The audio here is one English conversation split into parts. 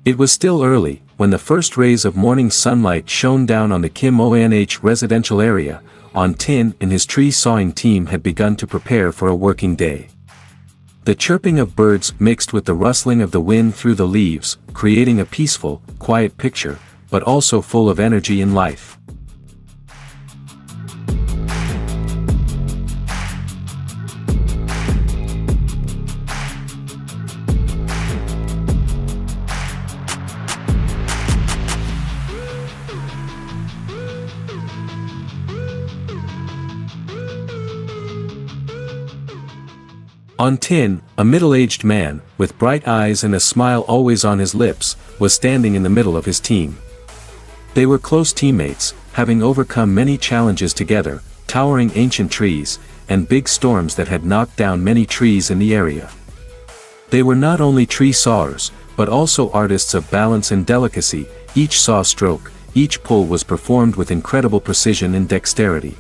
It was still early, when the first rays of morning sunlight shone down on the Kim Oanh residential area. On Tin and his tree sawing team had begun to prepare for a working day. The chirping of birds mixed with the rustling of the wind through the leaves, creating a peaceful, quiet picture, but also full of energy and life. On Tin, a middle-aged man, with bright eyes and a smile always on his lips, was standing in the middle of his team. They were close teammates, having overcome many challenges together, towering ancient trees, and big storms that had knocked down many trees in the area. They were not only tree sawyers, but also artists of balance and delicacy. Each saw stroke, each pull was performed with incredible precision and dexterity.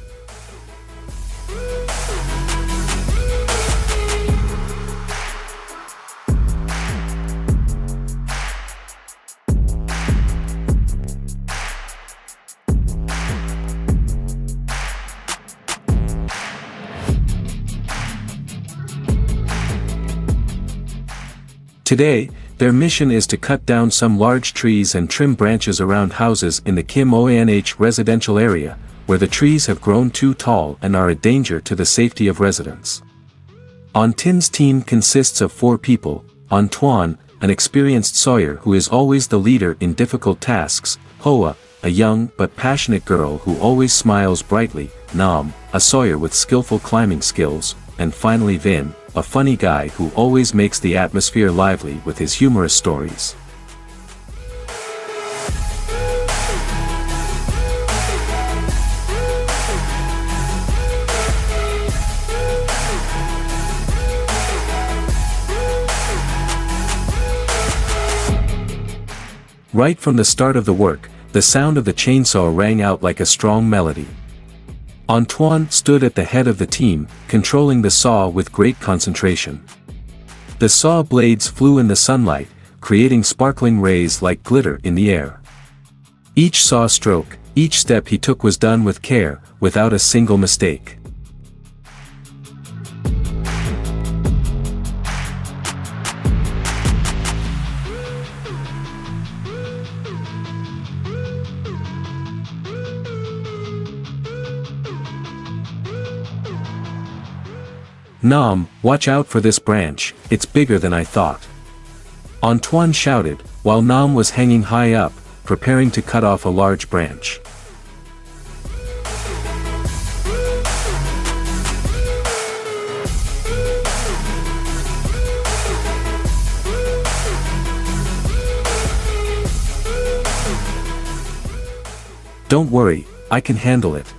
Today, their mission is to cut down some large trees and trim branches around houses in the Kim Oanh residential area, where the trees have grown too tall and are a danger to the safety of residents. On Tin's team consists of 4 people: Antoine, an experienced sawyer who is always the leader in difficult tasks; Hoa, a young but passionate girl who always smiles brightly; Nam, a sawyer with skillful climbing skills; and finally Vin, a funny guy who always makes the atmosphere lively with his humorous stories. Right from the start of the work, the sound of the chainsaw rang out like a strong melody. Antoine stood at the head of the team, controlling the saw with great concentration. The saw blades flew in the sunlight, creating sparkling rays like glitter in the air. Each saw stroke, each step he took was done with care, without a single mistake. Nam, watch out for this branch, it's bigger than I thought. Antoine shouted, while Nam was hanging high up, preparing to cut off a large branch. Don't worry, I can handle it.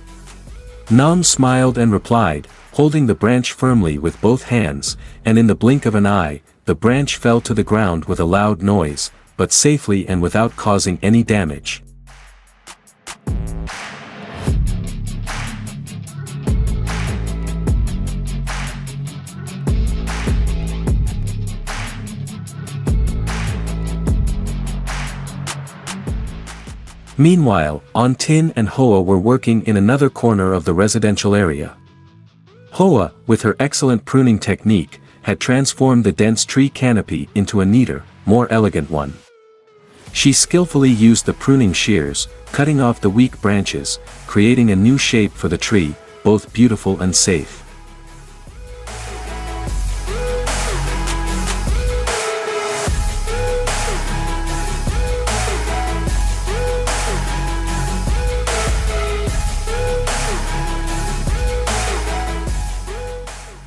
Nam smiled and replied, holding the branch firmly with both hands, and in the blink of an eye, the branch fell to the ground with a loud noise, but safely and without causing any damage. Meanwhile, Tin and Hoa were working in another corner of the residential area. Hoa, with her excellent pruning technique, had transformed the dense tree canopy into a neater, more elegant one. She skillfully used the pruning shears, cutting off the weak branches, creating a new shape for the tree, both beautiful and safe.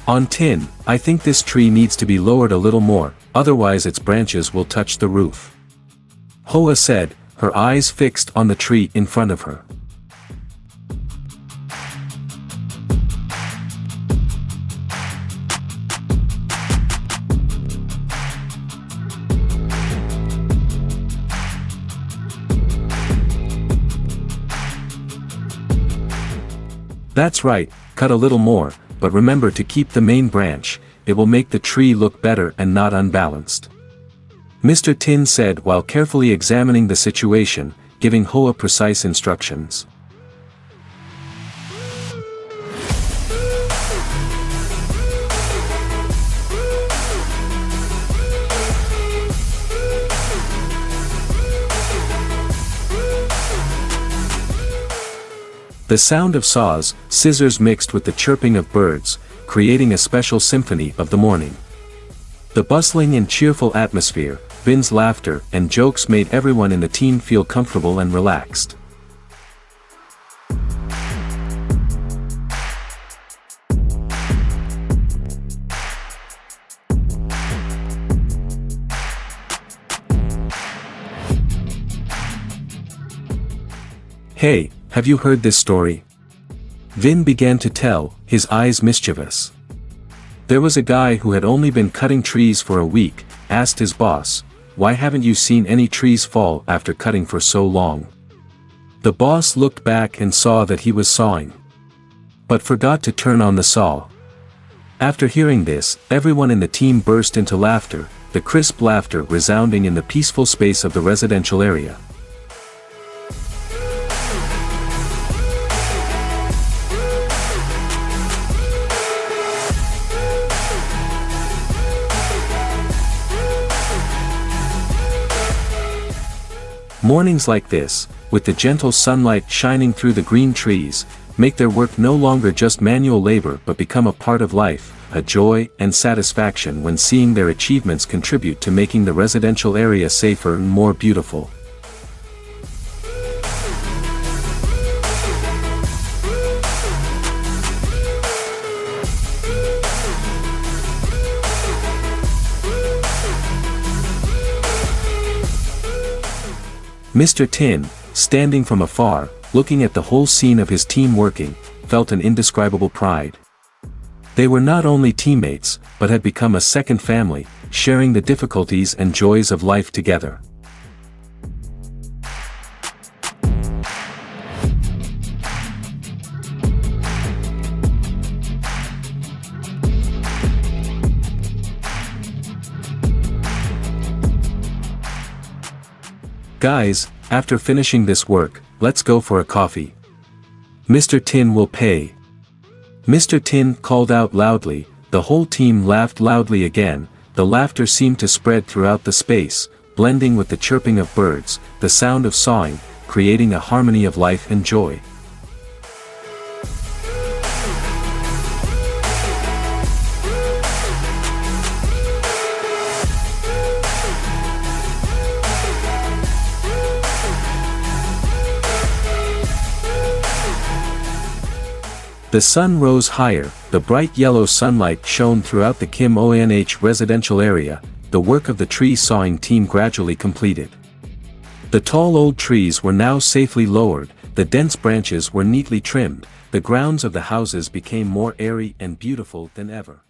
On Tin, I think this tree needs to be lowered a little more, otherwise its branches will touch the roof. Hoa said, her eyes fixed on the tree in front of her. That's right, cut a little more, but remember to keep the main branch, it will make the tree look better and not unbalanced. Mr. Tin said while carefully examining the situation, giving Hoa precise instructions. The sound of saws, scissors mixed with the chirping of birds, creating a special symphony of the morning. The bustling and cheerful atmosphere, Vin's laughter and jokes made everyone in the team feel comfortable and relaxed. Hey, have you heard this story? Vin began to tell, his eyes mischievous. There was a guy who had only been cutting trees for a week, asked his boss, "Why haven't you seen any trees fall after cutting for so long?" The boss looked back and saw that he was sawing, but forgot to turn on the saw. After hearing this, everyone in the team burst into laughter, the crisp laughter resounding in the peaceful space of the residential area. Mornings like this, with the gentle sunlight shining through the green trees, make their work no longer just manual labor but become a part of life, a joy and satisfaction when seeing their achievements contribute to making the residential area safer and more beautiful. Mr. Tin, standing from afar, looking at the whole scene of his team working, felt an indescribable pride. They were not only teammates, but had become a second family, sharing the difficulties and joys of life together. Guys, after finishing this work, let's go for a coffee. Mr. Tin will pay. Mr. Tin called out loudly, the whole team laughed loudly again, the laughter seemed to spread throughout the space, blending with the chirping of birds, the sound of sawing, creating a harmony of life and joy. The sun rose higher, the bright yellow sunlight shone throughout the Kim Oanh residential area, the work of the tree sawing team gradually completed. The tall old trees were now safely lowered, the dense branches were neatly trimmed, the grounds of the houses became more airy and beautiful than ever.